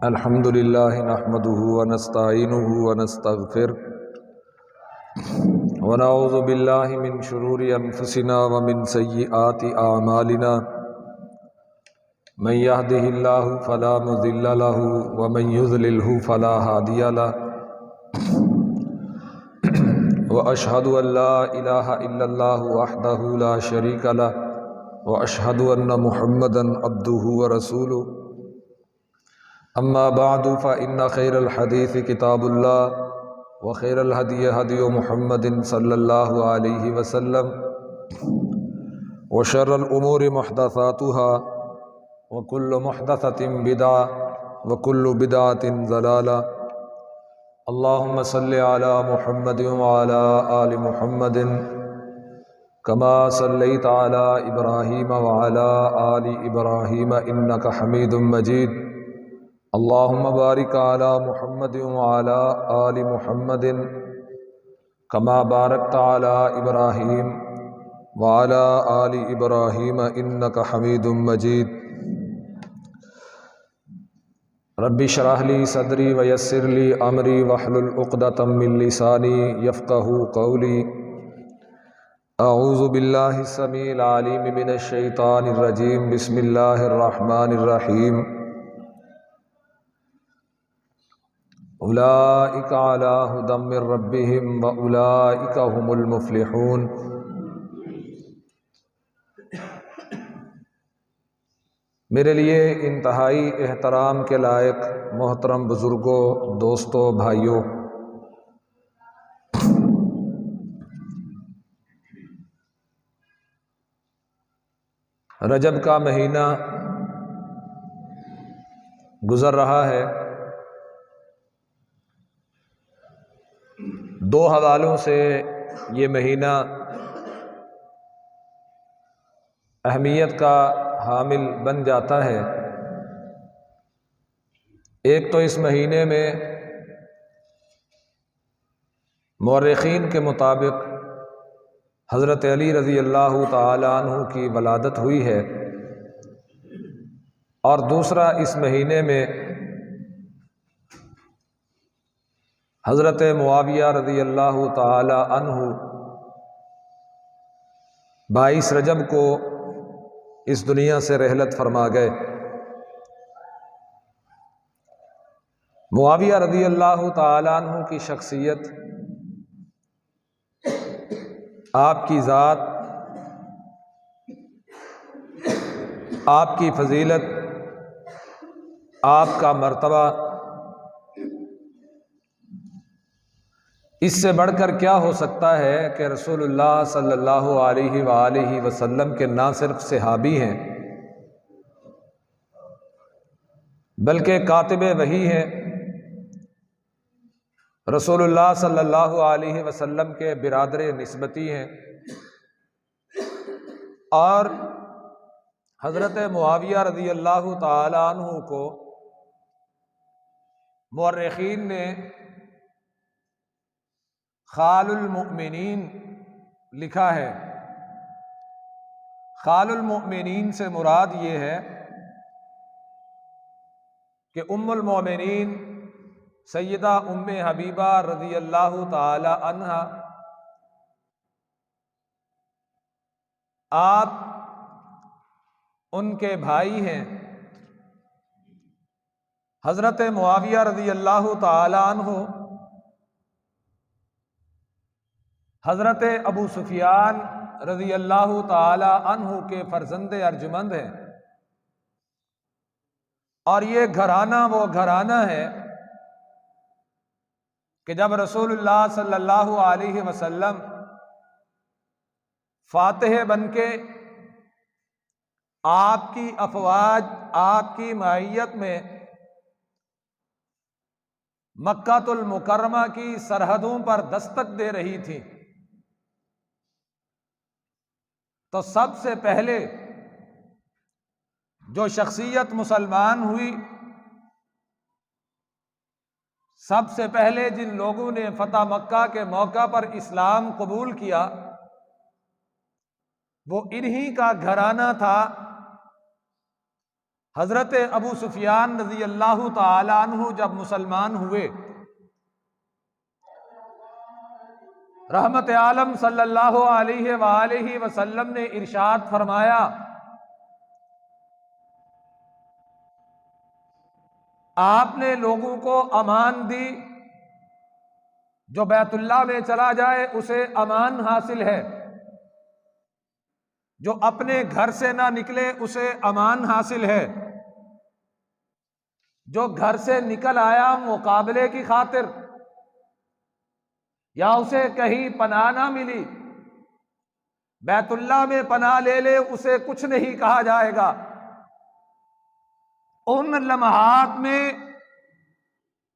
الحمد لله نحمده ونستعينه ونستغفره ونعوذ بالله من شرور أنفسنا ومن سيئات أعمالنا من يهده الله فلا مضل له ومن يضلله فلا هادي له وأشهد أن لا إله إلا الله وحده لا شريك له وأشهد أن محمدا عبده ورسوله أما بعد فإن خير الحديث كتاب الله وخير الهدي هدي محمد صلى الله عليه وسلم وشر الأمور محدثاتها وكل محدثة بدعة وكل بدعة ضلالة اللهم صل على محمد وعلى آل محمد كما صليت على إبراهيم وعلى آل إبراهيم إنك حميد مجيد اللهم بارك على محمد وعلى آل محمد كما باركت على إبراهيم وعلى آل إبراهيم إنك حميد مجيد رب اشرح لي صدري ويسر لي أمري واحلل عقدة من لساني يفقهوا قولي أعوذ بالله السميع العليم من الشيطان الرجيم بسم الله الرحمن الرحيم أولئك على هدى من ربهم وأولئك هم المفلحون۔ میرے لیے انتہائی احترام کے لائق محترم بزرگوں، دوستوں، بھائیوں، رجب کا مہینہ گزر رہا ہے۔ دو حوالوں سے یہ مہینہ اہمیت کا حامل بن جاتا ہے۔ ایک تو اس مہینے میں مورخین کے مطابق حضرت علی رضی اللہ تعالی عنہ کی ولادت ہوئی ہے، اور دوسرا اس مہینے میں حضرت معاویہ رضی اللہ تعالی عنہ 22 رجب کو اس دنیا سے رحلت فرما گئے۔ معاویہ رضی اللہ تعالی عنہ کی شخصیت، آپ کی ذات، آپ کی فضیلت، آپ کا مرتبہ، اس سے بڑھ کر کیا ہو سکتا ہے کہ رسول اللہ صلی اللہ علیہ وآلہ وسلم کے نہ صرف صحابی ہیں بلکہ کاتب وحی ہیں، رسول اللہ صلی اللہ علیہ وسلم کے برادر نسبتی ہیں، اور حضرت معاویہ رضی اللہ تعالی عنہ کو مورخین نے خال المؤمنین لکھا ہے۔ خال المؤمنین سے مراد یہ ہے کہ ام المؤمنین سیدہ ام حبیبہ رضی اللہ تعالی عنہا آپ ان کے بھائی ہیں۔ حضرت معاویہ رضی اللہ تعالی عنہ حضرت ابو سفیان رضی اللہ تعالی عنہ کے فرزند ارجمند ہیں، اور یہ گھرانہ وہ گھرانہ ہے کہ جب رسول اللہ صلی اللہ علیہ وسلم فاتح بن کے آپ کی افواج آپ کی معیت میں مکہ المکرمہ کی سرحدوں پر دستک دے رہی تھی، تو سب سے پہلے جو شخصیت مسلمان ہوئی، سب سے پہلے جن لوگوں نے فتح مکہ کے موقع پر اسلام قبول کیا، وہ انہی کا گھرانہ تھا حضرت ابو سفیان رضی اللہ تعالی عنہ جب مسلمان ہوئے، رحمت عالم صلی اللہ علیہ وآلہ وسلم نے ارشاد فرمایا، آپ نے لوگوں کو امان دی، جو بیت اللہ میں چلا جائے اسے امان حاصل ہے، جو اپنے گھر سے نہ نکلے اسے امان حاصل ہے، جو گھر سے نکل آیا مقابلے کی خاطر یا اسے کہیں پناہ نہ ملی، بیت اللہ میں پناہ لے لے، اسے کچھ نہیں کہا جائے گا۔ ان لمحات میں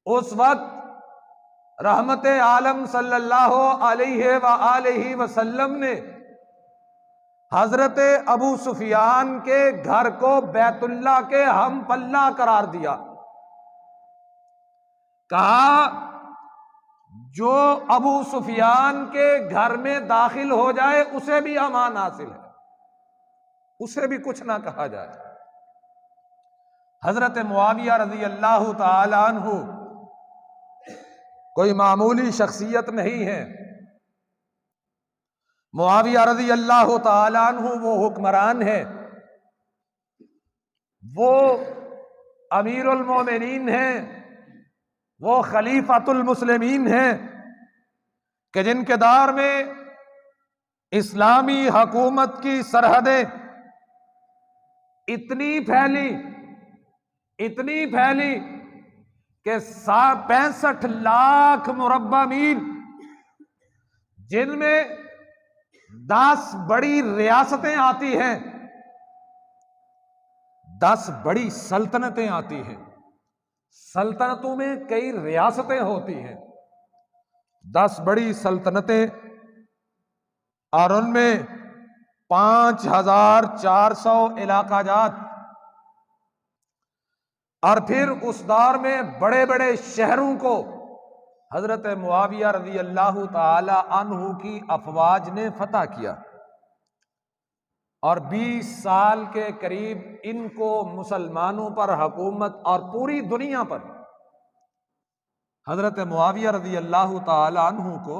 اس وقت رحمت عالم صلی اللہ علیہ وآلہ وسلم نے حضرت ابو سفیان کے گھر کو بیت اللہ کے ہم پلہ قرار دیا، کہا جو ابو سفیان کے گھر میں داخل ہو جائے اسے بھی امان حاصل ہے، اسے بھی کچھ نہ کہا جائے۔ حضرت معاویہ رضی اللہ تعالی عنہ کوئی معمولی شخصیت نہیں ہے۔ معاویہ رضی اللہ تعالی عنہ وہ حکمران ہے، وہ امیر المومنین ہیں، وہ خلیفۃ المسلمین ہیں کہ جن کے دور میں اسلامی حکومت کی سرحدیں اتنی پھیلی کہ 65 لاکھ مربع میل، جن میں 10 بڑی ریاستیں آتی ہیں، 10 بڑی سلطنتیں آتی ہیں، سلطنتوں میں کئی ریاستیں ہوتی ہیں، 10 بڑی سلطنتیں، اور ان میں 5400 علاقہ جات، اور پھر اس دور میں بڑے بڑے شہروں کو حضرت معاویہ رضی اللہ تعالی عنہ کی افواج نے فتح کیا، اور 20 سال کے قریب ان کو مسلمانوں پر حکومت، اور پوری دنیا پر حضرت معاویہ رضی اللہ تعالی عنہ کو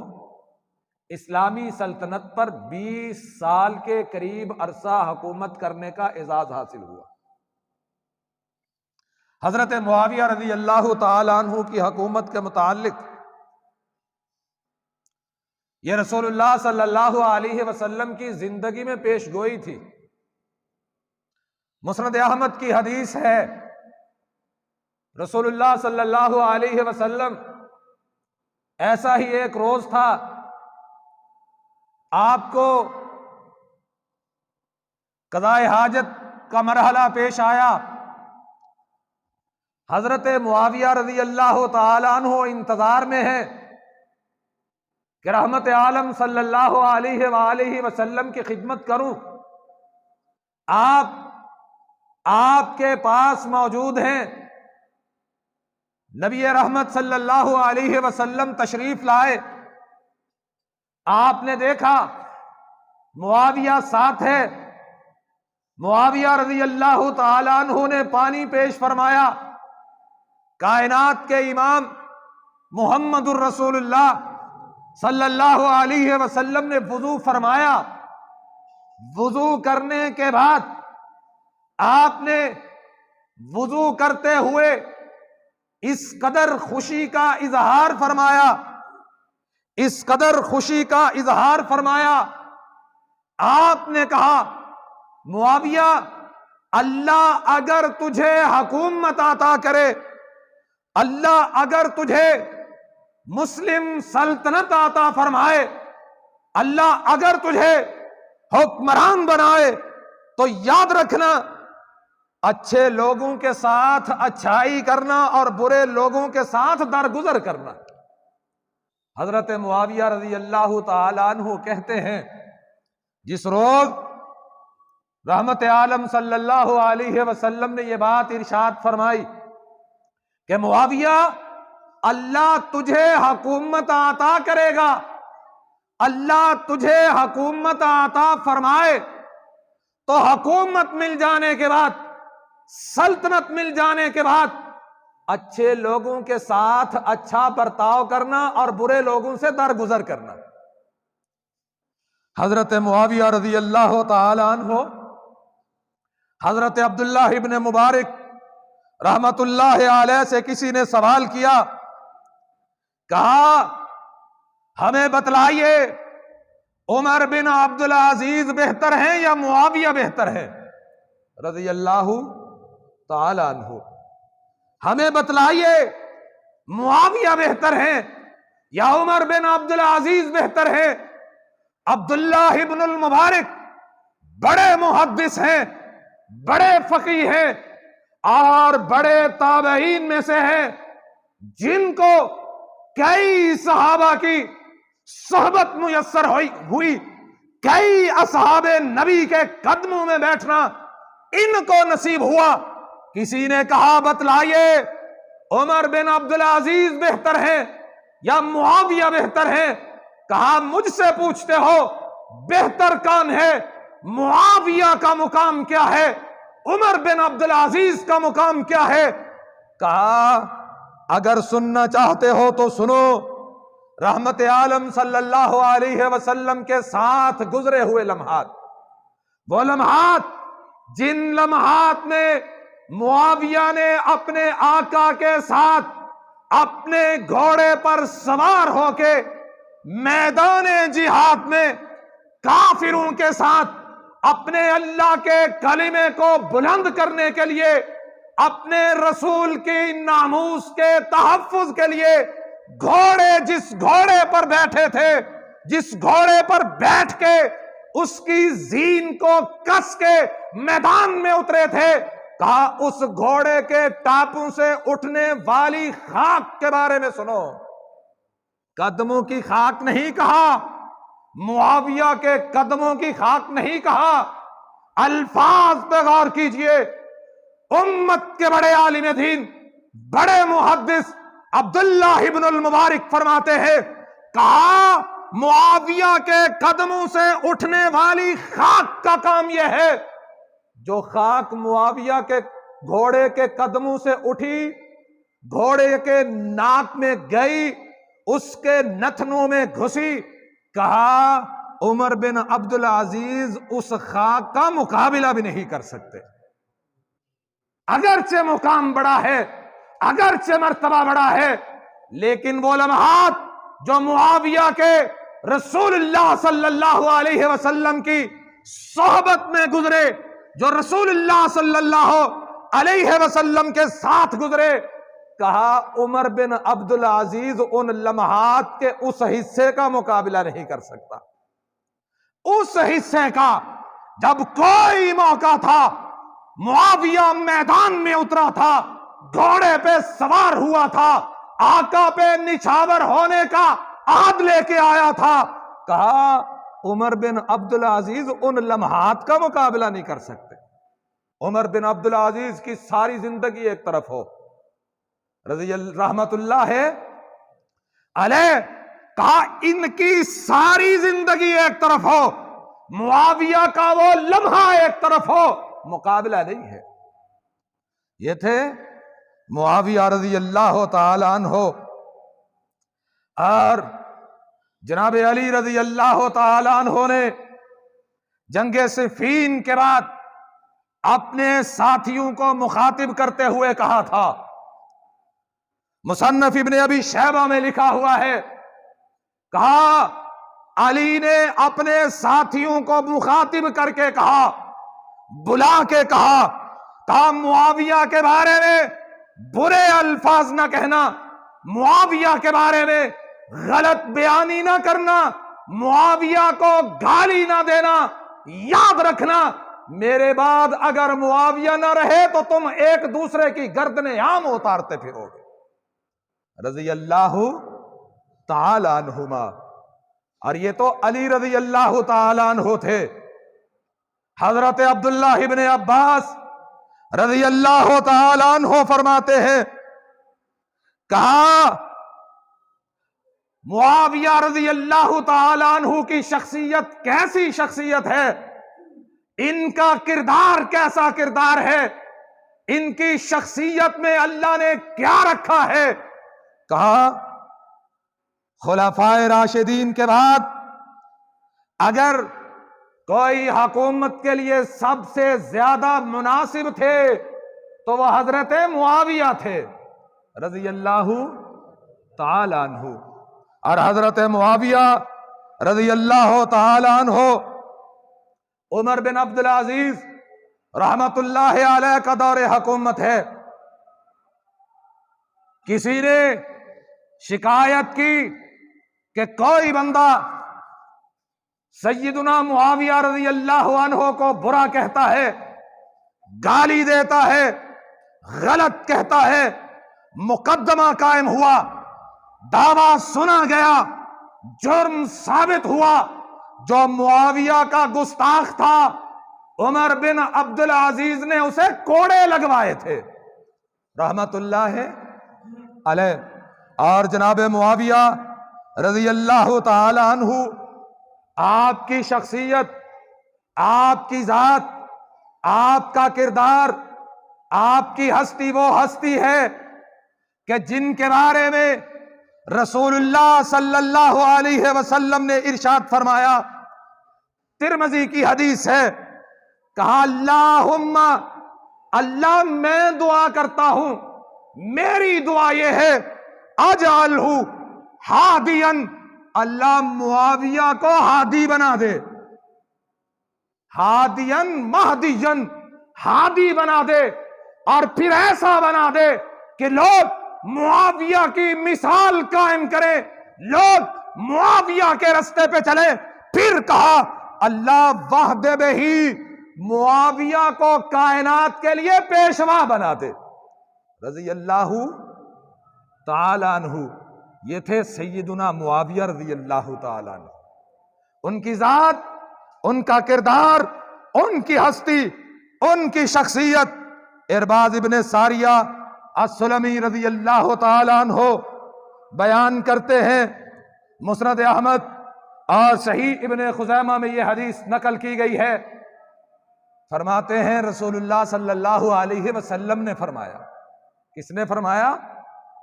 اسلامی سلطنت پر 20 سال کے قریب عرصہ حکومت کرنے کا اعزاز حاصل ہوا۔ حضرت معاویہ رضی اللہ تعالی عنہ کی حکومت کے متعلق یہ رسول اللہ صلی اللہ علیہ وسلم کی زندگی میں پیش گوئی تھی۔ مسند احمد کی حدیث ہے، رسول اللہ صلی اللہ علیہ وسلم ایسا ہی ایک روز تھا، آپ کو قضاء حاجت کا مرحلہ پیش آیا، حضرت معاویہ رضی اللہ تعالی عنہ انتظار میں ہے کہ رحمت عالم صلی اللہ علیہ وآلہ وسلم کی خدمت کروں، آپ کے پاس موجود ہیں۔ نبی رحمت صلی اللہ علیہ وسلم تشریف لائے، آپ نے دیکھا معاویہ ساتھ ہے، معاویہ رضی اللہ تعالی عنہ نے پانی پیش فرمایا، کائنات کے امام محمد الرسول اللہ صلی اللہ علیہ وسلم نے وضو فرمایا، وضو کرنے کے بعد آپ نے وضو کرتے ہوئے اس قدر خوشی کا اظہار فرمایا، اس قدر خوشی کا اظہار فرمایا، آپ نے کہا معاویہ اللہ اگر تجھے حکومت عطا کرے، اللہ اگر تجھے مسلم سلطنت عطا فرمائے، اللہ اگر تجھے حکمران بنائے، تو یاد رکھنا اچھے لوگوں کے ساتھ اچھائی کرنا اور برے لوگوں کے ساتھ درگزر کرنا۔ حضرت معاویہ رضی اللہ تعالی عنہ کہتے ہیں، جس روز رحمت عالم صلی اللہ علیہ وسلم نے یہ بات ارشاد فرمائی کہ معاویہ اللہ تجھے حکومت عطا کرے گا، اللہ تجھے حکومت عطا فرمائے، تو حکومت مل جانے کے بعد سلطنت مل جانے کے بعد اچھے لوگوں کے ساتھ اچھا برتاؤ کرنا اور برے لوگوں سے درگزر کرنا۔ حضرت معاویہ رضی اللہ تعالی عنہ حضرت عبداللہ ابن مبارک رحمت اللہ علیہ سے کسی نے سوال کیا، کہا ہمیں بتلائیے عمر بن عبدالعزیز بہتر ہیں یا معاویہ بہتر ہے رضی اللہ تعالی عنہ؟ ہمیں بتلائیے معاویہ بہتر ہیں یا عمر بن عبدالعزیز بہتر ہے؟ عبداللہ ابن المبارک بڑے محدث ہیں، بڑے فقیہ ہیں اور بڑے تابعین میں سے ہیں جن کو کئی صحابہ کی صحبت میسر ہوئی، کئی اصحاب نبی کے قدموں میں بیٹھنا ان کو نصیب ہوا۔ کسی نے کہا بتلائیے عمر بن عبدالعزیز بہتر ہیں یا معاویہ بہتر ہیں؟ کہا مجھ سے پوچھتے ہو بہتر کون ہے؟ معاویہ کا مقام کیا ہے؟ عمر بن عبدالعزیز کا مقام کیا ہے؟ کہا اگر سننا چاہتے ہو تو سنو، رحمت عالم صلی اللہ علیہ وسلم کے ساتھ گزرے ہوئے لمحات، وہ لمحات جن لمحات میں معاویہ نے اپنے آقا کے ساتھ اپنے گھوڑے پر سوار ہو کے میدان جہاد میں کافروں کے ساتھ اپنے اللہ کے کلمے کو بلند کرنے کے لیے، اپنے رسول کی ناموس کے تحفظ کے لیے گھوڑے جس گھوڑے پر بیٹھے تھے، جس گھوڑے پر بیٹھ کے اس کی زین کو کس کے میدان میں اترے تھے، کہا اس گھوڑے کے ٹاپوں سے اٹھنے والی خاک کے بارے میں سنو۔ قدموں کی خاک نہیں کہا، معاویہ کے قدموں کی خاک نہیں کہا، الفاظ پہ غور کیجئے۔ امت کے بڑے عالم دین، بڑے محدث عبداللہ ابن المبارک فرماتے ہیں، کہا معاویہ کے قدموں سے اٹھنے والی خاک کا کام یہ ہے، جو خاک معاویہ کے گھوڑے کے قدموں سے اٹھی، گھوڑے کے ناک میں گئی، اس کے نتنوں میں گھسی، کہا عمر بن عبدالعزیز اس خاک کا مقابلہ بھی نہیں کر سکتے۔ اگرچہ مقام بڑا ہے، اگرچہ مرتبہ بڑا ہے، لیکن وہ لمحات جو معاویہ کے رسول اللہ صلی اللہ علیہ وسلم کی صحبت میں گزرے، جو رسول اللہ صلی اللہ علیہ وسلم کے ساتھ گزرے، کہا عمر بن عبدالعزیز ان لمحات کے اس حصے کا مقابلہ نہیں کر سکتا۔ اس حصے کا جب کوئی موقع تھا، معاویہ میدان میں اترا تھا، گھوڑے پہ سوار ہوا تھا، آقا پہ نچھاور ہونے کا عہد لے کے آیا تھا، کہا عمر بن عبدالعزیز ان لمحات کا مقابلہ نہیں کر سکتے۔ عمر بن عبدالعزیز کی ساری زندگی ایک طرف ہو، رحمت اللہ علیہ، کہا ان کی ساری زندگی ایک طرف ہو، معاویہ کا وہ لمحہ ایک طرف ہو، مقابلہ نہیں ہے۔ یہ تھے معاویہ رضی اللہ تعالی عنہ، اور جناب علی رضی اللہ تعالی عنہ نے جنگ صفین کے بعد اپنے ساتھیوں کو مخاطب کرتے ہوئے کہا تھا، مصنف ابن ابی شیبہ میں لکھا ہوا ہے، کہا علی نے اپنے ساتھیوں کو مخاطب کر کے کہا، بلا کے کہا معاویہ کے بارے میں برے الفاظ نہ کہنا، معاویہ کے بارے میں غلط بیانی نہ کرنا، معاویہ کو گالی نہ دینا، یاد رکھنا میرے بعد اگر معاویہ نہ رہے تو تم ایک دوسرے کی گردنیں عام اتارتے پھرو گے، رضی اللہ تعالی عنہما۔ اور یہ تو علی رضی اللہ تعالی عنہ تھے۔ حضرت عبداللہ ابن عباس رضی اللہ تعالی عنہ فرماتے ہیں، کہا معاویہ رضی اللہ تعالی عنہ کی شخصیت کیسی شخصیت ہے، ان کا کردار کیسا کردار ہے، ان کی شخصیت میں اللہ نے کیا رکھا ہے؟ کہا خلفائے راشدین کے بعد اگر کوئی حکومت کے لیے سب سے زیادہ مناسب تھے تو وہ حضرت معاویہ تھے رضی اللہ تعالی عنہ، اور حضرت معاویہ رضی اللہ تعالی عنہ عمر بن عبدالعزیز رحمت اللہ علیہ کا دور حکومت ہے۔ کسی نے شکایت کی کہ کوئی بندہ سیدنا معاویہ رضی اللہ عنہ کو برا کہتا ہے، گالی دیتا ہے، غلط کہتا ہے، مقدمہ قائم ہوا، دعویٰ سنا گیا، جرم ثابت ہوا، جو معاویہ کا گستاخ تھا عمر بن عبدالعزیز نے اسے کوڑے لگوائے تھے رحمت اللہ علیہ۔ اور جناب معاویہ رضی اللہ تعالی عنہ، آپ کی شخصیت، آپ کی ذات، آپ کا کردار، آپ کی ہستی وہ ہستی ہے کہ جن کے بارے میں رسول اللہ صلی اللہ علیہ وسلم نے ارشاد فرمایا، ترمذی کی حدیث ہے، کہا اللہم، اللہ میں دعا کرتا ہوں، میری دعا یہ ہے اجعلہ ہادیا، اللہ معاویہ کو ہادی بنا دے، ہادیا مہدیا، ہادی بنا دے، اور پھر ایسا بنا دے کہ لوگ معاویہ کی مثال قائم کریں، لوگ معاویہ کے رستے پہ چلیں۔ پھر کہا اللہ وحدہ بہی، معاویہ کو کائنات کے لیے پیشوا بنا دے رضی اللہ تعالی عنہ۔ یہ تھے سیدنا معاویہ رضی اللہ تعالی عنہ، ان کی ذات، ان کا کردار، ان کی ہستی، ان کی شخصیت۔ ارباز ابن ساریہ السلمی رضی اللہ تعالی عنہ بیان کرتے ہیں، مسند احمد اور صحیح ابن خزیمہ میں یہ حدیث نقل کی گئی ہے، فرماتے ہیں رسول اللہ صلی اللہ علیہ وسلم نے فرمایا، کس نے فرمایا؟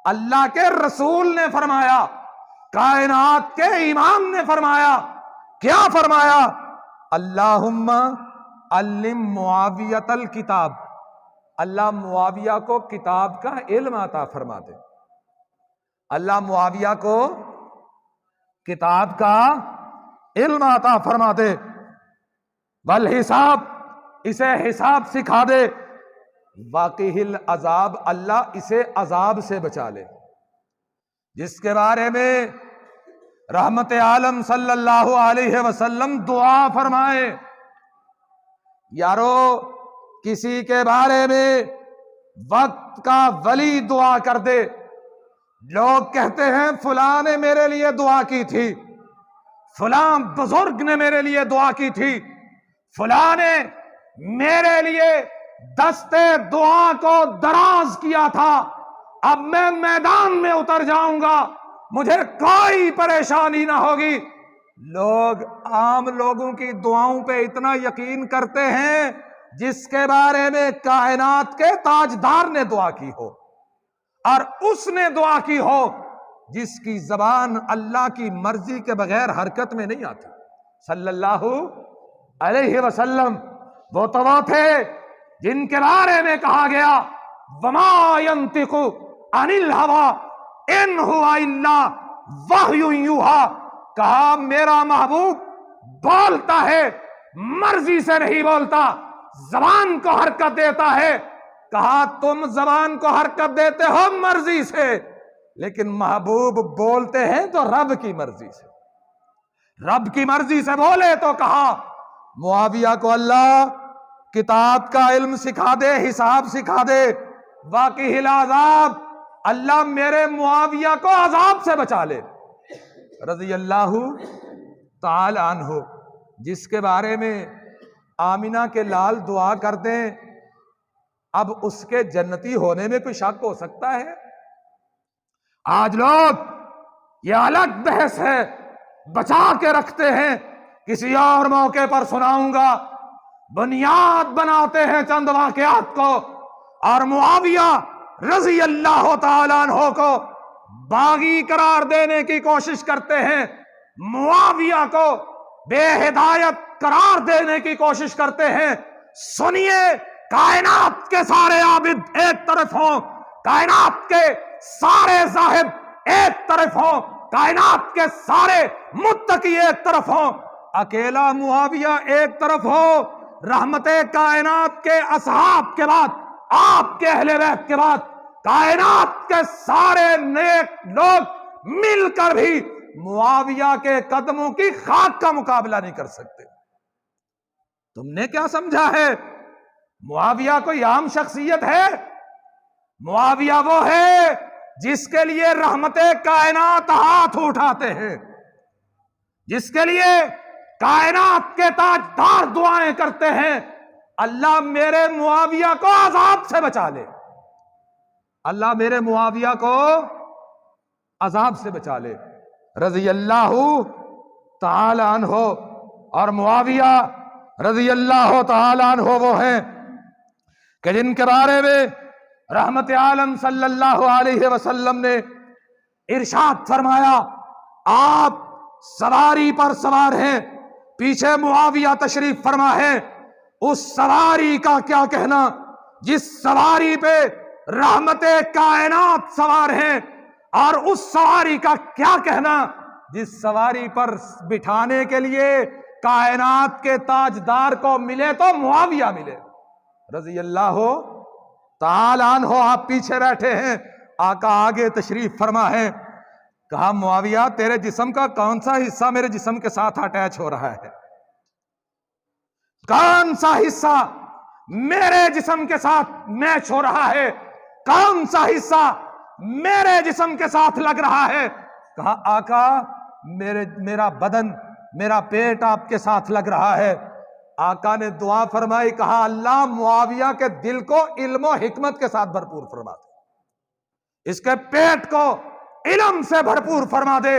اللہ کے رسول نے فرمایا، کائنات کے امام نے فرمایا۔ کیا فرمایا؟ اللہم علم معاویۃ الکتاب، اللہ معاویہ کو کتاب کا علم عطا فرما دے، اللہ معاویہ کو کتاب کا علم عطا فرما دے، والحساب، اسے حساب سکھا دے، واقعی العذاب، اللہ اسے عذاب سے بچا لے، جس کے بارے میں رحمت عالم صلی اللہ علیہ وسلم دعا فرمائے۔ یارو کسی کے بارے میں وقت کا ولی دعا کر دے، لوگ کہتے ہیں فلاں نے میرے لیے دعا کی تھی، فلاں بزرگ نے میرے لیے دعا کی تھی، فلاں نے میرے لیے دستے دعا کو دراز کیا تھا، اب میں میدان میں اتر جاؤں گا، مجھے کوئی پریشانی نہ ہوگی۔ لوگ عام لوگوں کی دعاؤں پہ اتنا یقین کرتے ہیں جس کے بارے میں کائنات کے تاجدار نے دعا کی ہو، اور اس نے دعا کی ہو جس کی زبان اللہ کی مرضی کے بغیر حرکت میں نہیں آتی صلی اللہ علیہ وسلم۔ وہ تو وہ تھے جن کے بارے میں کہا گیا وما ينطق عن الهوى ان هو الا وحی یوحی، کہا میرا محبوب بولتا ہے، مرضی سے نہیں بولتا، زبان کو حرکت دیتا ہے۔ کہا تم زبان کو حرکت دیتے ہو مرضی سے، لیکن محبوب بولتے ہیں تو رب کی مرضی سے، رب کی مرضی سے بولے۔ تو کہا معاویہ کو اللہ کتاب کا علم سکھا دے، حساب سکھا دے، واقعی العذاب، اللہ میرے معاویہ کو عذاب سے بچا لے رضی اللہ تعالی عنہ، جس کے بارے میں آمینہ کے لال دعا کر دیں، اب اس کے جنتی ہونے میں کوئی شک ہو سکتا ہے؟ آج لوگ یہ الگ بحث ہے، بچا کے رکھتے ہیں، کسی اور موقع پر سناؤں گا، بنیاد بناتے ہیں چند واقعات کو، اور معاویہ رضی اللہ تعالیٰ عنہ کو باغی قرار دینے کی کوشش کرتے ہیں، معاویہ کو بے ہدایت قرار دینے کی کوشش کرتے ہیں۔ سنیے، کائنات کے سارے عابد ایک طرف ہوں، کائنات کے سارے زاہد ایک طرف ہوں، کائنات کے سارے متقی ایک طرف ہوں، اکیلا معاویہ ایک طرف ہو، رحمت کائنات کے اصحاب کے بعد، آپ کے اہل بیت کے بعد کائنات کے سارے نیک لوگ مل کر بھی معاویہ کے قدموں کی خاک کا مقابلہ نہیں کر سکتے۔ تم نے کیا سمجھا ہے معاویہ کوئی عام شخصیت ہے؟ معاویہ وہ ہے جس کے لیے رحمت کائنات ہاتھ اٹھاتے ہیں، جس کے لیے کائنات کے تاجدار دعائیں کرتے ہیں، اللہ میرے معاویہ کو عذاب سے بچا لے، اللہ میرے معاویہ کو عذاب سے بچا لے، رضی اللہ تعالی عنہ۔ اور معاویہ رضی اللہ تعالی عنہ وہ ہیں کہ جن کے بارے میں رحمت عالم صلی اللہ علیہ وسلم نے ارشاد فرمایا، آپ سواری پر سوار ہیں، پیچھے معاویہ تشریف فرما ہے، اس سواری کا کیا کہنا جس سواری پہ رحمت کائنات سوار ہیں، اور اس سواری کا کیا کہنا جس سواری پر بٹھانے کے لیے کائنات کے تاجدار کو ملے تو معاویہ ملے، رضی اللہ تعالی عنہ۔ آپ پیچھے بیٹھے ہیں، آقا آگے تشریف فرما ہے، کہا معاویہ تیرے جسم کا کون سا حصہ میرے جسم کے ساتھ اٹیچ ہو رہا ہے؟ کون سا حصہ میرے جسم کے ساتھ میچ ہو رہا ہے؟ کون سا حصہ میرے جسم کے ساتھ لگ رہا ہے؟ کہا آقا میرا بدن، میرا پیٹ آپ کے ساتھ لگ رہا ہے۔ آقا نے دعا فرمائی، کہا اللہ معاویہ کے دل کو علم و حکمت کے ساتھ بھرپور فرما دے، اس کے پیٹ کو علم سے بھرپور فرما دے،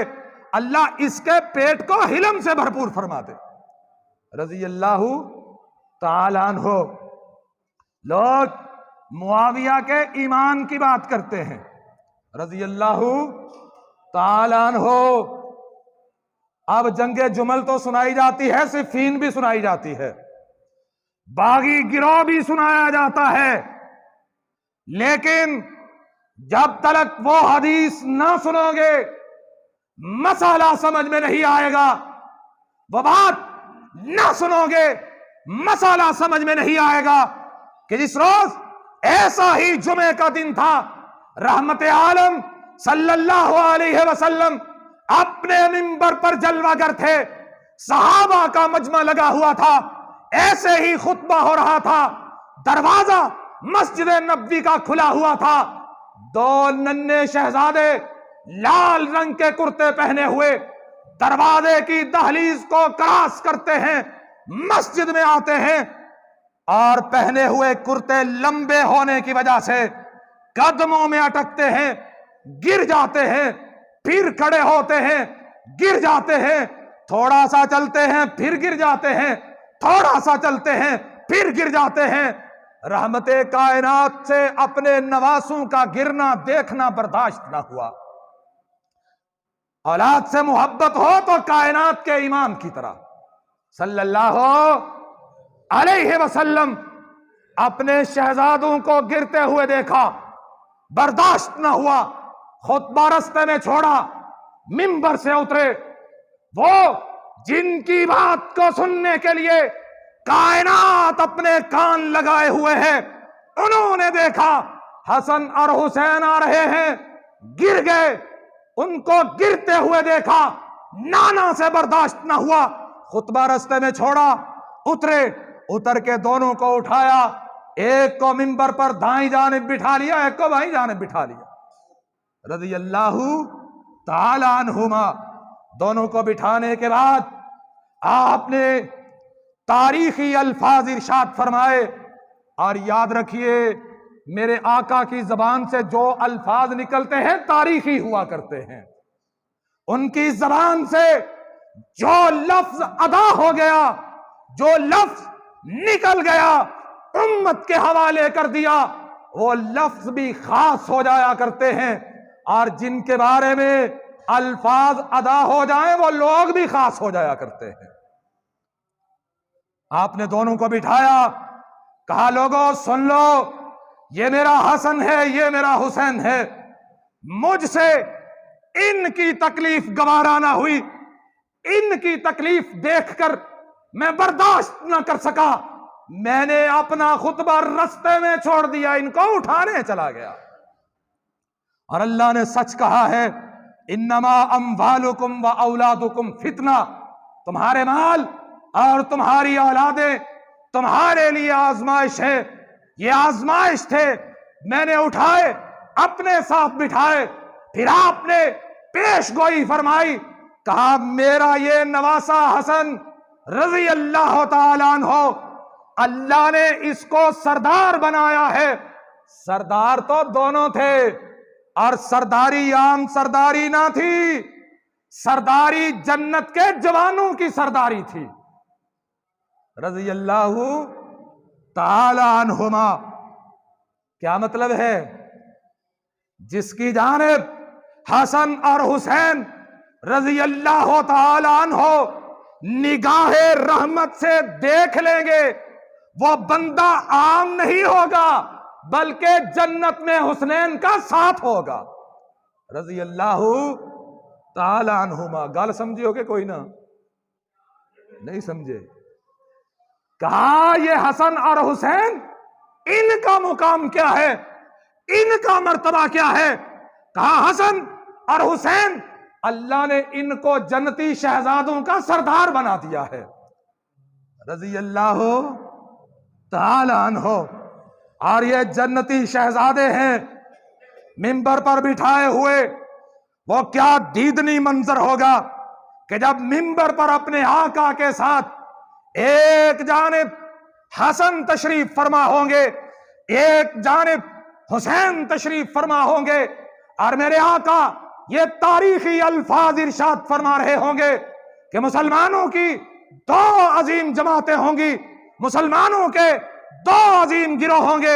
اللہ اس کے پیٹ کو علم سے بھرپور فرما دے، رضی اللہ تعالی عنہ۔ لوگ معاویہ کے ایمان کی بات کرتے ہیں، رضی اللہ تعالی عنہ۔ اب جنگ جمل تو سنائی جاتی ہے، صفین بھی سنائی جاتی ہے، باغی گروہ بھی سنایا جاتا ہے، لیکن جب تک وہ حدیث نہ سنو گے مسئلہ سمجھ میں نہیں آئے گا، وہ بات نہ سنو گے مسئلہ سمجھ میں نہیں آئے گا کہ جس روز ایسا ہی جمعے کا دن تھا، رحمت عالم صلی اللہ علیہ وسلم اپنے منبر پر جلوہ گر تھے، صحابہ کا مجمع لگا ہوا تھا، ایسے ہی خطبہ ہو رہا تھا، دروازہ مسجد نبوی کا کھلا ہوا تھا، دو ننھے شہزادے لال رنگ کے کرتے پہنے ہوئے دروازے کی دہلیز کو کراس کرتے ہیں، مسجد میں آتے ہیں، اور پہنے ہوئے کرتے لمبے ہونے کی وجہ سے قدموں میں اٹکتے ہیں، گر جاتے ہیں، پھر کھڑے ہوتے ہیں، گر جاتے ہیں، تھوڑا سا چلتے ہیں پھر گر جاتے ہیں، تھوڑا سا چلتے ہیں پھر گر جاتے ہیں۔ رحمت کائنات سے اپنے نواسوں کا گرنا دیکھنا برداشت نہ ہوا۔ اولاد سے محبت ہو تو کائنات کے امام کی طرح صلی اللہ علیہ وسلم اپنے شہزادوں کو گرتے ہوئے دیکھا، برداشت نہ ہوا، خطبہ رستے میں چھوڑا، منبر سے اترے، وہ جن کی بات کو سننے کے لیے کائنات اپنے کان لگائے ہوئے ہیں، انہوں نے دیکھا حسن اور حسین آ رہے ہیں، گر گئے، ان کو گرتے ہوئے دیکھا، نانا سے برداشت نہ ہوا، خطبہ رستے میں چھوڑا، اترے، اتر کے دونوں کو اٹھایا، ایک کو منبر پر دائیں جانب بٹھا لیا، ایک کو بائیں جانب بٹھا لیا، رضی اللہ تعالی عنہما۔ دونوں کو بٹھانے کے بعد آپ نے تاریخی الفاظ ارشاد فرمائے، اور یاد رکھیے میرے آقا کی زبان سے جو الفاظ نکلتے ہیں تاریخی ہوا کرتے ہیں، ان کی زبان سے جو لفظ ادا ہو گیا، جو لفظ نکل گیا، امت کے حوالے کر دیا، وہ لفظ بھی خاص ہو جایا کرتے ہیں، اور جن کے بارے میں الفاظ ادا ہو جائیں وہ لوگ بھی خاص ہو جایا کرتے ہیں۔ آپ نے دونوں کو بٹھایا، کہا لوگوں سن لو، یہ میرا حسن ہے، یہ میرا حسین ہے، مجھ سے ان کی تکلیف گوارا نہ ہوئی، ان کی تکلیف دیکھ کر میں برداشت نہ کر سکا، میں نے اپنا خطبہ رستے میں چھوڑ دیا، ان کو اٹھانے چلا گیا۔ اور اللہ نے سچ کہا ہے، انما اموالکم و اولادکم فتنہ، تمہارے مال اور تمہاری اولادیں تمہارے لیے آزمائش ہے، یہ آزمائش تھے، میں نے اٹھائے اپنے ساتھ بٹھائے۔ پھر آپ نے پیش گوئی فرمائی، کہا میرا یہ نواسا حسن رضی اللہ تعالیٰ عنہ، اللہ نے اس کو سردار بنایا ہے۔ سردار تو دونوں تھے، اور سرداری عام سرداری نہ تھی، سرداری جنت کے جوانوں کی سرداری تھی، رضی اللہ تعالی عنہما۔ کیا مطلب ہے؟ جس کی جانب حسن اور حسین رضی اللہ تعالی عنہ نگاہ رحمت سے دیکھ لیں گے، وہ بندہ عام نہیں ہوگا بلکہ جنت میں حسنین کا ساتھ ہوگا، رضی اللہ تعالی عنہما۔ گال سمجھے ہو کہ کوئی نہ نہیں سمجھے؟ کہا یہ حسن اور حسین، ان کا مقام کیا ہے، ان کا مرتبہ کیا ہے؟ کہا حسن اور حسین، اللہ نے ان کو جنتی شہزادوں کا سردار بنا دیا ہے، رضی اللہ تعالی عنہ۔ اور یہ جنتی شہزادے ہیں، منبر پر بٹھائے ہوئے، وہ کیا دیدنی منظر ہوگا کہ جب منبر پر اپنے آقا کے ساتھ ایک جانب حسن تشریف فرما ہوں گے، ایک جانب حسین تشریف فرما ہوں گے، اور میرے آقا یہ تاریخی الفاظ ارشاد فرما رہے ہوں گے کہ مسلمانوں کی دو عظیم جماعتیں ہوں گی، مسلمانوں کے دو عظیم گروہ ہوں گے،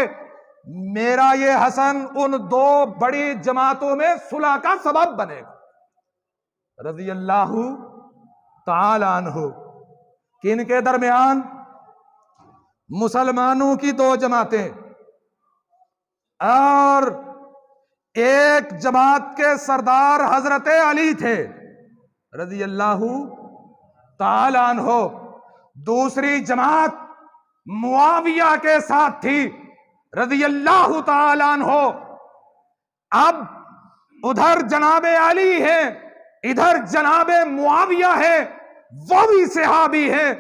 میرا یہ حسن ان دو بڑی جماعتوں میں صلح کا سبب بنے گا، رضی اللہ تعالی عنہ۔ کن کے درمیان؟ مسلمانوں کی دو جماعتیں، اور ایک جماعت کے سردار حضرت علی تھے، رضی اللہ تعالی عنہ، دوسری جماعت معاویہ کے ساتھ تھی، رضی اللہ تعالی عنہ۔ اب ادھر جناب علی ہے، ادھر جناب معاویہ ہے، وہ بھی صحابی ہیں،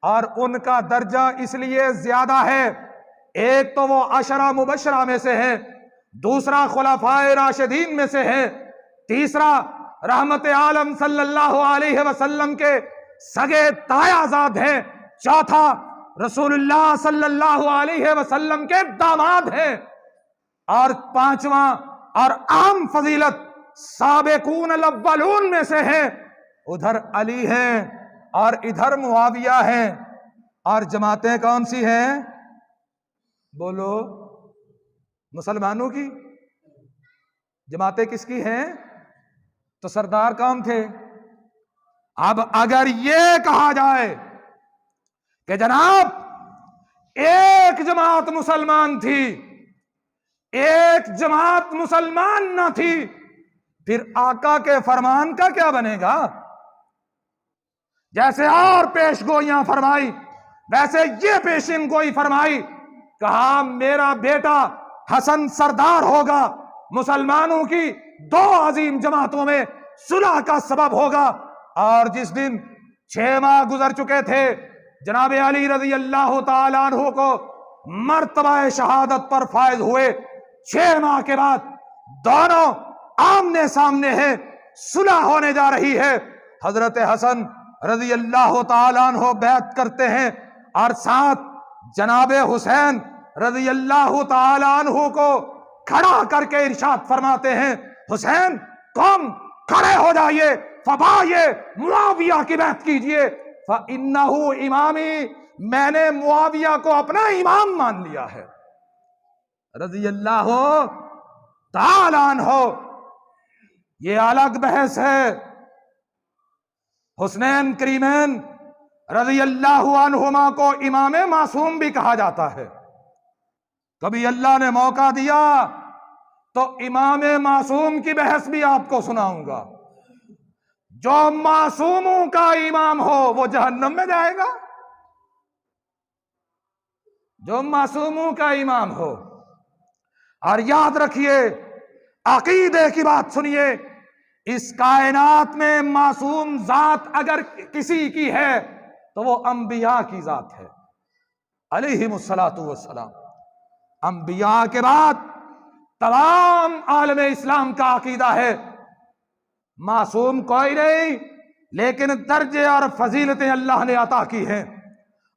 اور ان کا درجہ اس لیے زیادہ ہے، ایک تو وہ عشرہ مبشرہ میں سے ہیں، دوسرا خلفائے راشدین میں سے ہیں، تیسرا رحمت عالم صلی اللہ علیہ وسلم کے سگے تایا زاد ہیں، چوتھا رسول اللہ صلی اللہ علیہ وسلم کے داماد ہیں، اور پانچواں اور عام فضیلت سابقون الاولون میں سے ہیں، ادھر علی ہیں اور ادھر معاویہ ہیں۔ اور جماعتیں کون سی ہیں؟ بولو، مسلمانوں کی جماعتیں کس کی ہیں؟ تو سردار کون تھے؟ اب اگر یہ کہا جائے کہ جناب ایک جماعت مسلمان تھی، ایک جماعت مسلمان نہ تھی، پھر آقا کے فرمان کا کیا بنے گا؟ جیسے اور پیش گوئیاں فرمائی ویسے یہ پیشن گوئی فرمائی، کہا میرا بیٹا حسن سردار ہوگا، مسلمانوں کی دو عظیم جماعتوں میں صلح کا سبب ہوگا۔ اور جس دن 6 ماہ گزر چکے تھے، جناب علی رضی اللہ تعالیٰ عنہ کو مرتبہ شہادت پر فائز ہوئے، 6 ماہ کے بعد دونوں آمنے سامنے ہیں، صلح ہونے جا رہی ہے، حضرت حسن رضی اللہ تعالیٰ عنہ بیعت کرتے ہیں، اور ساتھ جناب حسین رضی اللہ تعالیٰ عنہ کو کھڑا کر کے ارشاد فرماتے ہیں، حسین قوم کھڑے ہو جائیے، فبایع معاویہ کی بیعت کیجئے، فَإِنَّهُ امامی، میں نے معاویہ کو اپنا امام مان لیا ہے، رضی اللہ تعالی عنہ، یہ الگ بحث ہے۔ حسنین کریمین رضی اللہ عنہما کو امام معصوم بھی کہا جاتا ہے۔ کبھی اللہ نے موقع دیا تو امام معصوم کی بحث بھی آپ کو سناؤں گا۔ جو معصوموں کا امام ہو وہ جہنم میں جائے گا، جو معصوموں کا امام ہو۔ اور یاد رکھیے، عقیدے کی بات سنیے، اس کائنات میں معصوم ذات اگر کسی کی ہے تو وہ انبیاء کی ذات ہے علیہم الصلاۃ والسلام۔ انبیاء کے بعد تمام عالم اسلام کا عقیدہ ہے معصوم کوئی نہیں، لیکن درجے اور فضیلتیں اللہ نے عطا کی ہیں،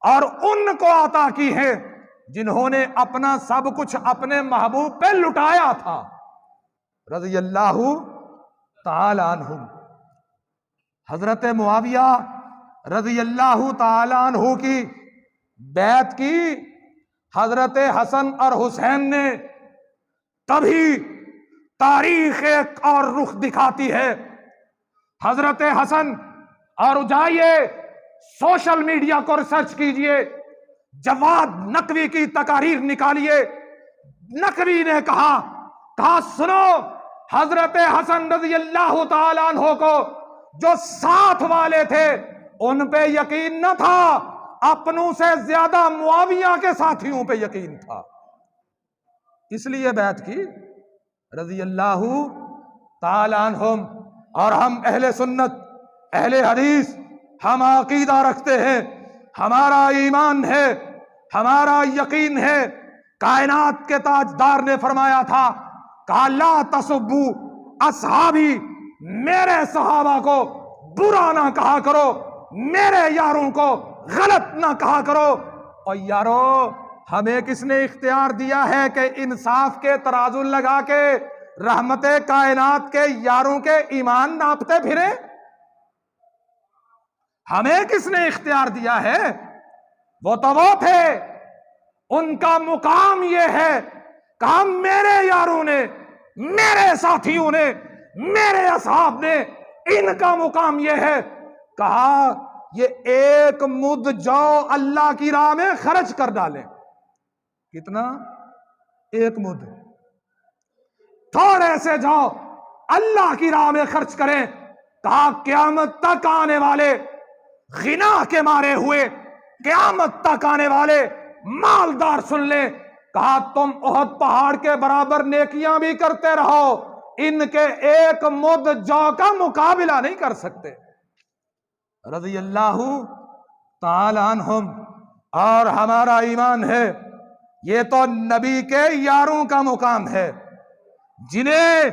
اور ان کو عطا کی ہیں جنہوں نے اپنا سب کچھ اپنے محبوب پہ لٹایا تھا رضی اللہ تعالی عنہم۔ حضرت معاویہ رضی اللہ تعالی عنہ کی بیعت کی حضرت حسن اور حسین نے، تبھی تاریخ ایک اور رخ دکھاتی ہے۔ حضرت حسن، اور جائیے سوشل میڈیا کو ریسرچ کیجئے، جواد نقوی کی تقاریر نکالیے۔ نقوی نے کہا سنو، حضرت حسن رضی اللہ تعالیٰ عنہ کو جو ساتھ والے تھے ان پہ یقین نہ تھا، اپنوں سے زیادہ معاویہ کے ساتھیوں پہ یقین تھا، اس لیے بیعت کی رضی اللہ تعالی عنہم۔ اور ہم اہل سنت اہل حدیث، ہم عقیدہ رکھتے ہیں، ہمارا ایمان ہے، ہمارا یقین ہے۔ کائنات کے تاجدار نے فرمایا تھا، کہا لا تسبوا اصحابی، میرے صحابہ کو برا نہ کہا کرو، میرے یاروں کو غلط نہ کہا کرو۔ اور یارو، ہمیں کس نے اختیار دیا ہے کہ انصاف کے ترازو لگا کے رحمت کائنات کے یاروں کے ایمان ناپتے پھرے؟ ہمیں کس نے اختیار دیا ہے؟ وہ تو وہ تھے، ان کا مقام یہ ہے، کہا میرے یاروں نے، میرے ساتھیوں نے، میرے اصحاب نے، ان کا مقام یہ ہے، کہا یہ ایک مد جو اللہ کی راہ میں خرچ کر ڈالیں۔ کتنا؟ ایک مد، تھوڑے سے جو اللہ کی راہ میں خرچ کریں۔ کہا قیامت تک آنے والے غنا کے مارے ہوئے، قیامت تک آنے والے مالدار سن لیں، کہا تم احد پہاڑ کے برابر نیکیاں بھی کرتے رہو، ان کے ایک مد جو کا مقابلہ نہیں کر سکتے رضی اللہ تعالی عنہم۔ اور ہمارا ایمان ہے، یہ تو نبی کے یاروں کا مقام ہے، جنہیں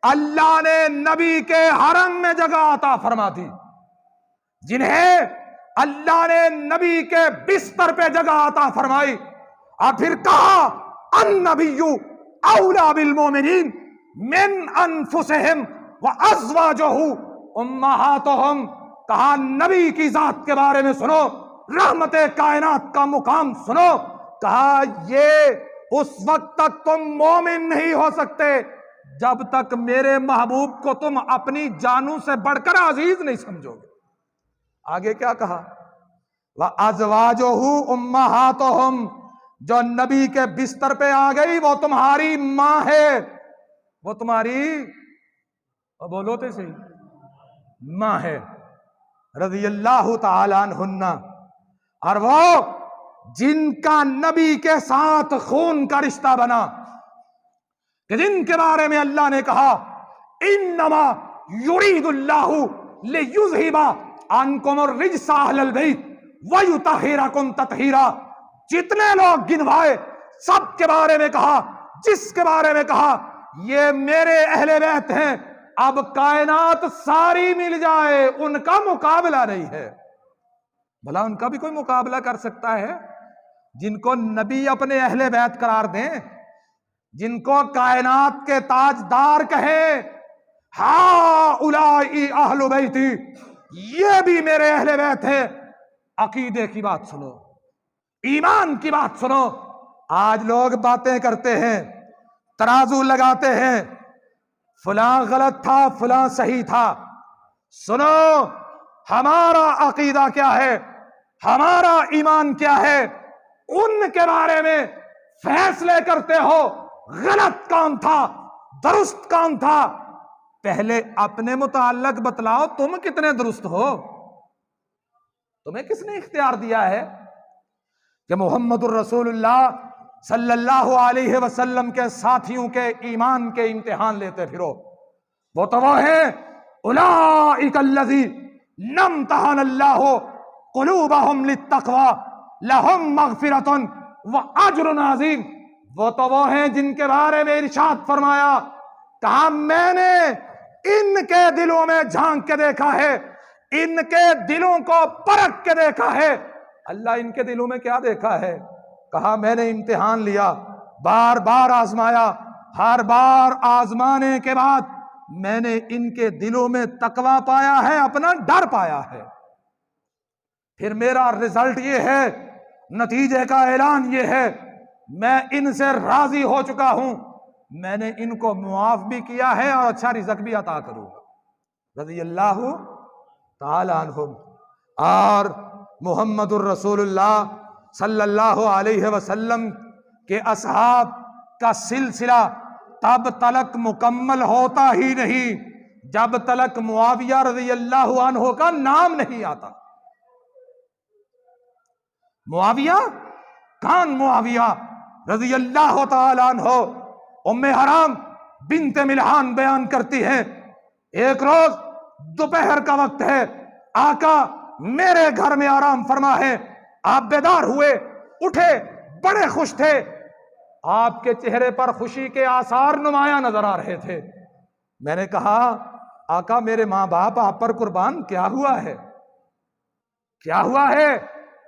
اللہ نے نبی کے حرم میں جگہ عطا فرما دی، جنہیں اللہ نے نبی کے بستر پہ جگہ عطا فرمائی، اور پھر کہا النبی اولا بالمومنین من انفسہم وازواجہ امہاتہم۔ کہا نبی کی ذات کے بارے میں سنو، رحمت کائنات کا مقام سنو۔ کہا یہ اس وقت تک تم مومن نہیں ہو سکتے جب تک میرے محبوب کو تم اپنی جانوں سے بڑھ کر عزیز نہیں سمجھو گے۔ آگے کیا کہا؟ وَأَزْوَاجُهُ أُمَّهَاتُهُمْ، جو نبی کے بستر پہ آ گئی وہ تمہاری ماں ہے، وہ تمہاری، بولو تو صحیح، ماں ہے رضی اللہ تعالی عنہن۔ اور وہ جن کا نبی کے ساتھ خون کا رشتہ بنا، کہ جن کے بارے میں اللہ نے کہا انما یرید اللہ لیذھب عنکم الرجس اہل البیت ویطہرکم تطہیرا۔ جتنے لوگ گنوائے سب کے بارے میں کہا، جس کے بارے میں کہا یہ میرے اہل بیت ہیں، اب کائنات ساری مل جائے ان کا مقابلہ نہیں ہے۔ بھلا ان کا بھی کوئی مقابلہ کر سکتا ہے؟ جن کو نبی اپنے اہل بیت قرار دیں، جن کو کائنات کے تاجدار کہیں ہؤلائی اہل بیتی، یہ بھی میرے اہل بیت ہیں۔ عقیدے کی بات سنو، ایمان کی بات سنو۔ آج لوگ باتیں کرتے ہیں ترازو لگاتے ہیں، فلاں غلط تھا فلاں صحیح تھا. سنو ہمارا عقیدہ کیا ہے، ہمارا ایمان کیا ہے، ان کے بارے میں فیصلے کرتے ہو غلط کون تھا درست کون تھا. پہلے اپنے متعلق بتلاؤ تم کتنے درست ہو. تمہیں کس نے اختیار دیا ہے کہ محمد الرسول اللہ صلی اللہ علیہ وسلم کے ساتھیوں کے ایمان کے امتحان لیتے پھرو؟ وہ تو وہ ہیں اولئک الذین امتحن اللہ قلوبہم للتقوی لہم مغفرۃ واجر عظیم. وہ تو وہ ہیں جن کے بارے میں ارشاد فرمایا، کہا میں نے ان کے دلوں میں جھانک کے دیکھا ہے، ان کے دلوں کو پرکھ کے دیکھا ہے. اللہ ان کے دلوں میں کیا دیکھا ہے؟ کہا میں نے امتحان لیا، بار بار آزمایا، ہر بار آزمانے کے بعد میں نے ان کے دلوں میں تقویٰ پایا ہے، اپنا ڈر پایا ہے. پھر میرا رزلٹ یہ ہے، نتیجے کا اعلان یہ ہے، میں ان سے راضی ہو چکا ہوں، میں نے ان کو معاف بھی کیا ہے اور اچھا رزق بھی عطا کروں گا. رضی اللہ تعالی عنہم. اور محمد الرسول اللہ صلی اللہ علیہ وسلم کے اصحاب کا سلسلہ تب تلک مکمل ہوتا ہی نہیں جب تلک معاویہ رضی اللہ عنہ کا نام نہیں آتا. معاویہ کون؟ معاویہ رضی اللہ تعالی عنہ. ام حرام بنت ملحان بیان کرتی ہے، ایک روز دوپہر کا وقت ہے، آقا میرے گھر میں آرام فرما ہے، آپ بیدار ہوئے، اٹھے، بڑے خوش تھے، آپ کے چہرے پر خوشی کے آثار نمایاں نظر آ رہے تھے. میں نے کہا آقا میرے ماں باپ آپ پر قربان، کیا ہوا ہے؟ کیا ہوا ہے؟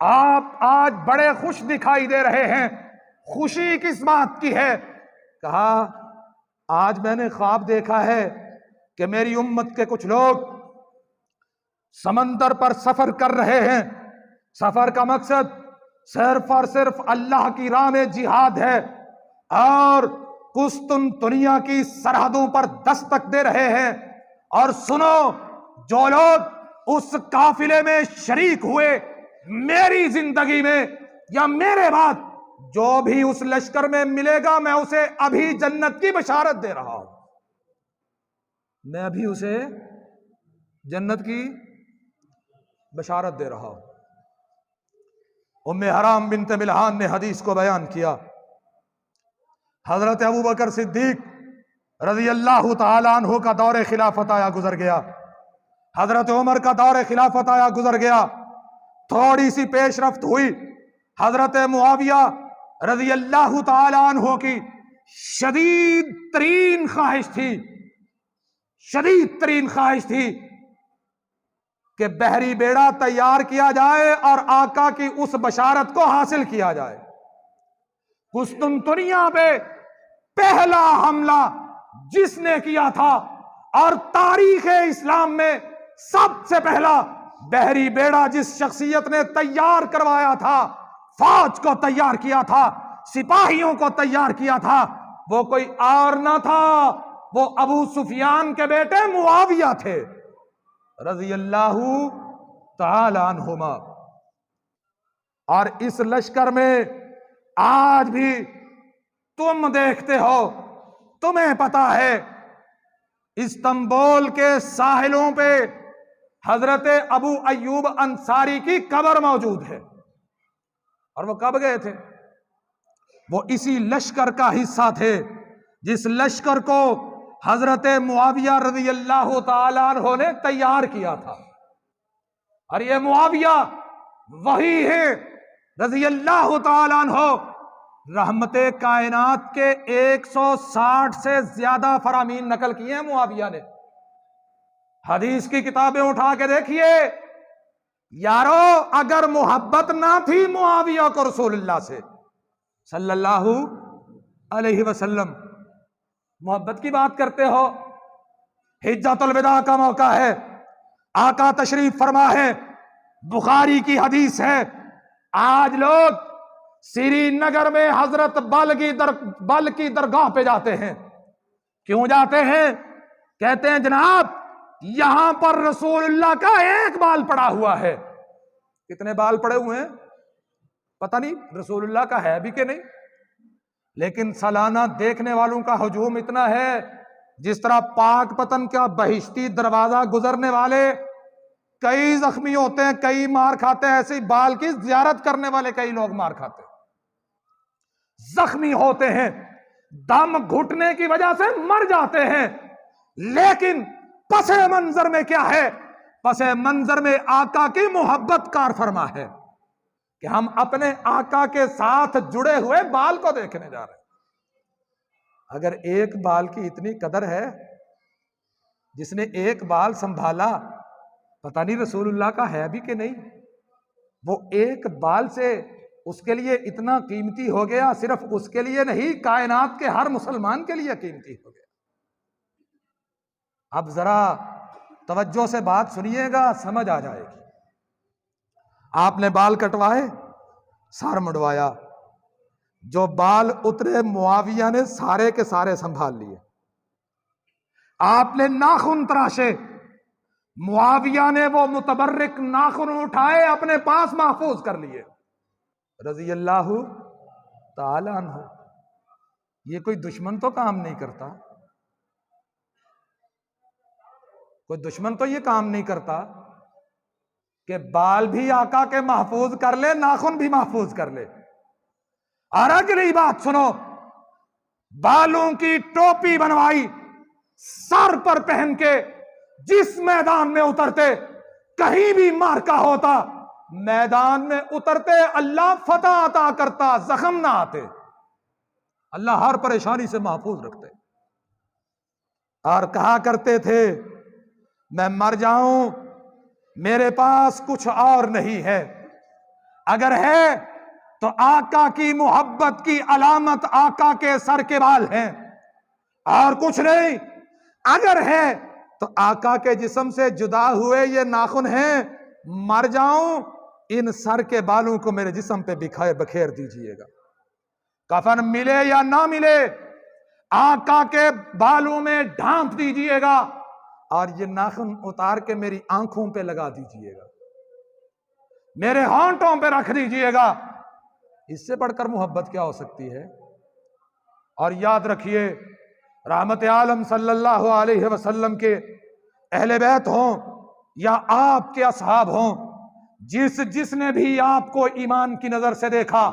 آپ آج بڑے خوش دکھائی دے رہے ہیں، خوشی کس بات کی ہے؟ کہا آج میں نے خواب دیکھا ہے کہ میری امت کے کچھ لوگ سمندر پر سفر کر رہے ہیں، سفر کا مقصد صرف اور صرف اللہ کی راہ میں جہاد ہے، اور قسطنطنیہ کی سرحدوں پر دستک دے رہے ہیں. اور سنو، جو لوگ اس قافلے میں شریک ہوئے، میری زندگی میں یا میرے بعد جو بھی اس لشکر میں ملے گا، میں اسے ابھی جنت کی بشارت دے رہا ہوں. میں ابھی اسے جنت کی بشارت دے رہا ہوں. ام حرام بنت ملحان نے حدیث کو بیان کیا. حضرت ابوبکر صدیق رضی اللہ تعالی عنہ کا دور خلافت آیا گزر گیا، حضرت عمر کا دور خلافت آیا گزر گیا. تھوڑی سی پیش رفت ہوئی، حضرت معاویہ رضی اللہ تعالی عنہ کی شدید ترین خواہش تھی، شدید ترین خواہش تھی کہ بحری بیڑا تیار کیا جائے اور آقا کی اس بشارت کو حاصل کیا جائے. قسطنطنیہ پہ پہلا حملہ جس نے کیا تھا، اور تاریخ اسلام میں سب سے پہلا بحری بیڑا جس شخصیت نے تیار کروایا تھا، فوج کو تیار کیا تھا، سپاہیوں کو تیار کیا تھا، وہ کوئی اور نہ تھا، وہ ابو سفیان کے بیٹے معاویہ تھے رضی اللہ تعالی عنہما. اور اس لشکر میں آج بھی تم دیکھتے ہو، تمہیں پتا ہے استنبول کے ساحلوں پہ حضرت ابو ایوب انصاری کی قبر موجود ہے. اور وہ کب گئے تھے؟ وہ اسی لشکر کا حصہ تھے جس لشکر کو حضرت معاویہ رضی اللہ تعالیٰ عنہ نے تیار کیا تھا. اور یہ معاویہ وہی ہے رضی اللہ تعالیٰ عنہ، رحمت کائنات کے 160 سے زیادہ فرامین نقل کیے ہیں معاویہ نے. حدیث کی کتابیں اٹھا کے دیکھیے یارو، اگر محبت نہ تھی معاویہ کو رسول اللہ سے صلی اللہ علیہ وسلم، محبت کی بات کرتے ہو. حجۃ الوداع کا موقع ہے، آقا تشریف فرما ہے، بخاری کی حدیث ہے. آج لوگ سری نگر میں حضرت بل کی درگاہ پہ جاتے ہیں. کیوں جاتے ہیں؟ کہتے ہیں جناب یہاں پر رسول اللہ کا ایک بال پڑا ہوا ہے. کتنے بال پڑے ہوئے ہیں پتہ نہیں، رسول اللہ کا ہے بھی کہ نہیں، لیکن سالانہ دیکھنے والوں کا ہجوم اتنا ہے. جس طرح پاک پتن کا بہشتی دروازہ گزرنے والے کئی زخمی ہوتے ہیں، کئی مار کھاتے ہیں، ایسے ہی بال کی زیارت کرنے والے کئی لوگ مار کھاتے ہیں، زخمی ہوتے ہیں، دم گھٹنے کی وجہ سے مر جاتے ہیں. لیکن پس منظر میں کیا ہے؟ پس منظر میں آقا کی محبت کار فرما ہے کہ ہم اپنے آقا کے ساتھ جڑے ہوئے بال کو دیکھنے جا رہے ہیں. اگر ایک بال کی اتنی قدر ہے، جس نے ایک بال سنبھالا، پتہ نہیں رسول اللہ کا ہے بھی کہ نہیں، وہ ایک بال سے اس کے لیے اتنا قیمتی ہو گیا. صرف اس کے لیے نہیں، کائنات کے ہر مسلمان کے لیے قیمتی ہو گیا. اب ذرا توجہ سے بات سنیے گا، سمجھ آ جائے گی. آپ نے بال کٹوائے، سر مڈوایا، جو بال اترے معاویہ نے سارے کے سارے سنبھال لیے. آپ نے ناخن تراشے، معاویہ نے وہ متبرک ناخن اٹھائے اپنے پاس محفوظ کر لیے رضی اللہ تعالی عنہ. یہ کوئی دشمن تو کام نہیں کرتا، کوئی دشمن تو یہ کام نہیں کرتا کہ بال بھی آقا کے محفوظ کر لے، ناخن بھی محفوظ کر لے. اور اگلی بات سنو، بالوں کی ٹوپی بنوائی، سر پر پہن کے جس میدان میں اترتے، کہیں بھی مارکا ہوتا، میدان میں اترتے اللہ فتح عطا کرتا، زخم نہ آتے، اللہ ہر پریشانی سے محفوظ رکھتے. اور کہا کرتے تھے میں مر جاؤں میرے پاس کچھ اور نہیں ہے، اگر ہے تو آقا کی محبت کی علامت آقا کے سر کے بال ہیں، اور کچھ نہیں. اگر ہے تو آقا کے جسم سے جدا ہوئے یہ ناخن ہیں، مر جاؤں ان سر کے بالوں کو میرے جسم پہ بکھیر دیجئے گا. کفن ملے یا نہ ملے، آقا کے بالوں میں ڈھانپ دیجئے گا، اور یہ ناخن اتار کے میری آنکھوں پہ لگا دیجئے گا، میرے ہونٹوں پہ رکھ دیجئے گا. اس سے بڑھ کر محبت کیا ہو سکتی ہے؟ اور یاد رکھیے، رحمت عالم صلی اللہ علیہ وسلم کے اہل بیت ہوں یا آپ کے اصحاب ہوں، جس نے بھی آپ کو ایمان کی نظر سے دیکھا،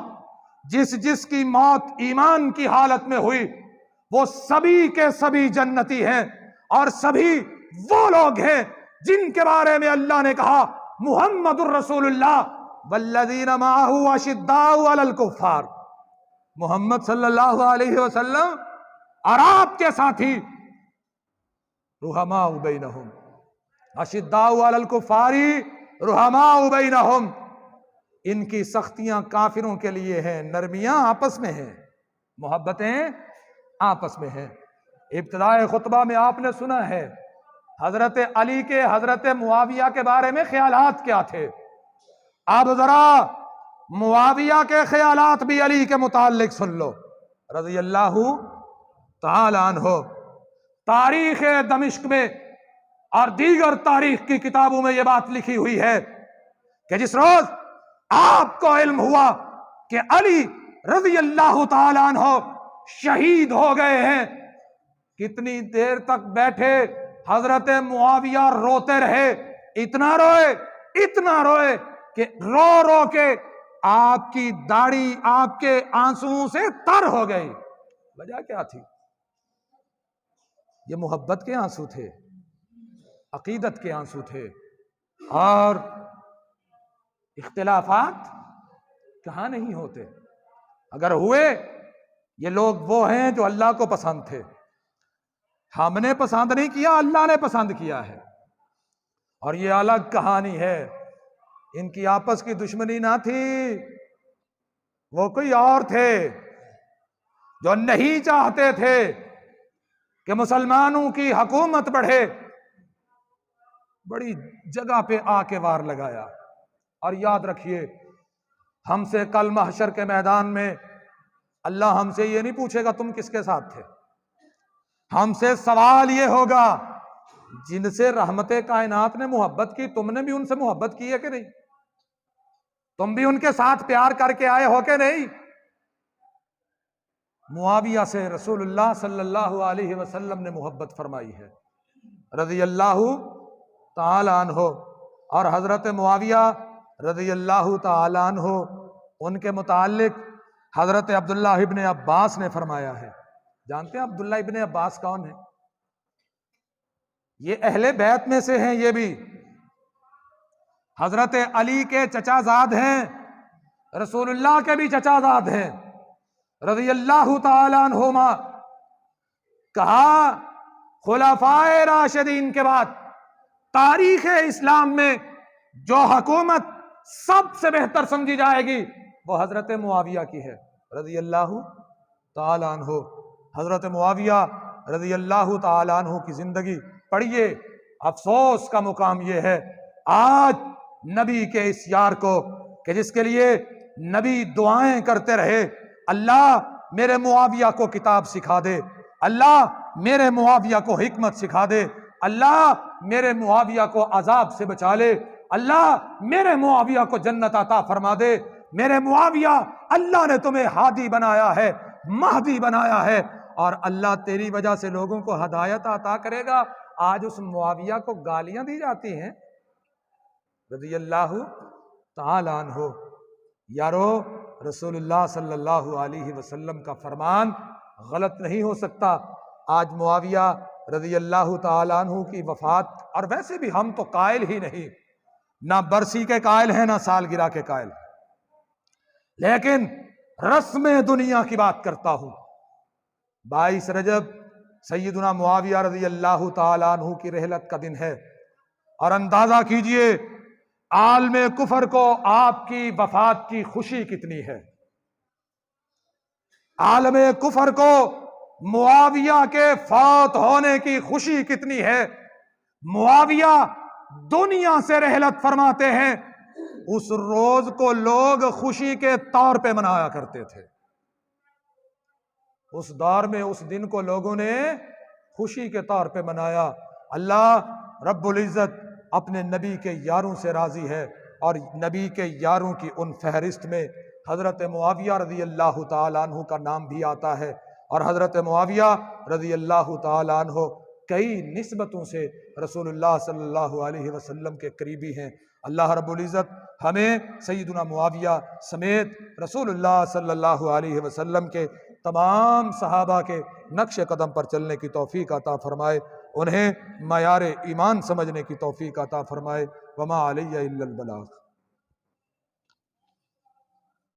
جس کی موت ایمان کی حالت میں ہوئی، وہ سبھی کے سبھی جنتی ہیں، اور سبھی وہ لوگ ہیں جن کے بارے میں اللہ نے کہا محمد الرسول اللہ والذین معہ اشداء علی الکفار. محمد صلی اللہ علیہ وسلم اور آپ کے ساتھی رحماء بینہم، اشداء علی الکفار رحماء بینہم. ان کی سختیاں کافروں کے لیے ہیں، نرمیاں آپس میں ہیں، محبتیں آپس میں ہیں. ابتدائے خطبہ میں آپ نے سنا ہے حضرت علی کے حضرت معاویہ کے بارے میں خیالات کیا تھے. اب ذرا معاویہ کے خیالات بھی علی کے متعلق سن لو رضی اللہ تعالی عنہ. تاریخ دمشق میں اور دیگر تاریخ کی کتابوں میں یہ بات لکھی ہوئی ہے کہ جس روز آپ کو علم ہوا کہ علی رضی اللہ تعالی عنہ شہید ہو گئے ہیں، کتنی دیر تک بیٹھے حضرت معاویہ روتے رہے، اتنا روئے کہ رو رو کے آپ کی داڑھی آپ کے آنسوؤں سے تر ہو گئی. وجہ کیا تھی؟ یہ محبت کے آنسو تھے، عقیدت کے آنسو تھے. اور اختلافات کہاں نہیں ہوتے، اگر ہوئے یہ لوگ وہ ہیں جو اللہ کو پسند تھے. ہم نے پسند نہیں کیا، اللہ نے پسند کیا ہے. اور یہ الگ کہانی ہے، ان کی آپس کی دشمنی نہ تھی، وہ کوئی اور تھے جو نہیں چاہتے تھے کہ مسلمانوں کی حکومت بڑھے. بڑی جگہ پہ آ کے وار لگایا. اور یاد رکھیے ہم سے کل محشر کے میدان میں اللہ ہم سے یہ نہیں پوچھے گا تم کس کے ساتھ تھے، ہم سے سوال یہ ہوگا جن سے رحمت کائنات نے محبت کی، تم نے بھی ان سے محبت کی ہے کہ نہیں؟ تم بھی ان کے ساتھ پیار کر کے آئے ہو کہ نہیں؟ معاویہ سے رسول اللہ صلی اللہ علیہ وسلم نے محبت فرمائی ہے رضی اللہ تعالی عنہ، اور حضرت معاویہ رضی اللہ تعالی عنہ ان کے متعلق حضرت عبداللہ ابن عباس نے فرمایا ہے. جانتے ہیں عبداللہ ابن عباس کون ہے؟ یہ اہل بیت میں سے ہیں، یہ بھی حضرت علی کے چچا زاد ہیں، رسول اللہ کے بھی چچا زاد ہیں رضی اللہ تعالی عنہما. کہا خلفائے راشدین کے بعد تاریخ اسلام میں جو حکومت سب سے بہتر سمجھی جائے گی وہ حضرت معاویہ کی ہے رضی اللہ تعالی عنہ. حضرت معاویہ رضی اللہ تعالی عنہ کی زندگی پڑھیے. افسوس کا مقام یہ ہے آج نبی کے اس یار کو کہ جس کے لیے نبی دعائیں کرتے رہے، اللہ میرے معاویہ کو کتاب سکھا دے، اللہ میرے معاویہ کو حکمت سکھا دے، اللہ میرے معاویہ کو عذاب سے بچا لے، اللہ میرے معاویہ کو جنت عطا فرما دے. میرے معاویہ اللہ نے تمہیں ہادی بنایا ہے، مہدی بنایا ہے، اور اللہ تیری وجہ سے لوگوں کو ہدایت عطا کرے گا. آج اس معاویہ کو گالیاں دی جاتی ہیں رضی اللہ تعالی عنہ. یارو رسول اللہ صلی اللہ علیہ وسلم کا فرمان غلط نہیں ہو سکتا. آج معاویہ رضی اللہ تعالی عنہ کی وفات، اور ویسے بھی ہم تو قائل ہی نہیں، نہ برسی کے قائل ہیں نہ سالگرہ کے قائل ہیں، لیکن رسم دنیا کی بات کرتا ہوں. 22 رجب سیدنا معاویہ رضی اللہ تعالی عنہ کی رحلت کا دن ہے، اور اندازہ کیجئے عالم کفر کو آپ کی وفات کی خوشی کتنی ہے. عالم کفر کو معاویہ کے فوت ہونے کی خوشی کتنی ہے. معاویہ دنیا سے رحلت فرماتے ہیں، اس روز کو لوگ خوشی کے طور پہ منایا کرتے تھے. اس دور میں اس دن کو لوگوں نے خوشی کے طور پہ منایا. اللہ رب العزت اپنے نبی کے یاروں سے راضی ہے، اور نبی کے یاروں کی ان فہرست میں حضرت معاویہ رضی اللہ تعالیٰ عنہ کا نام بھی آتا ہے. اور حضرت معاویہ رضی اللہ تعالیٰ عنہ کئی نسبتوں سے رسول اللہ صلی اللہ علیہ وسلم کے قریبی ہیں. اللہ رب العزت ہمیں سیدنا معاویہ سمیت رسول اللہ صلی اللہ علیہ وسلم کے تمام صحابہ کے نقش قدم پر چلنے کی توفیق عطا فرمائے، انہیں معیار ایمان سمجھنے کی توفیق عطا فرمائے. وما علی الا البلاغ.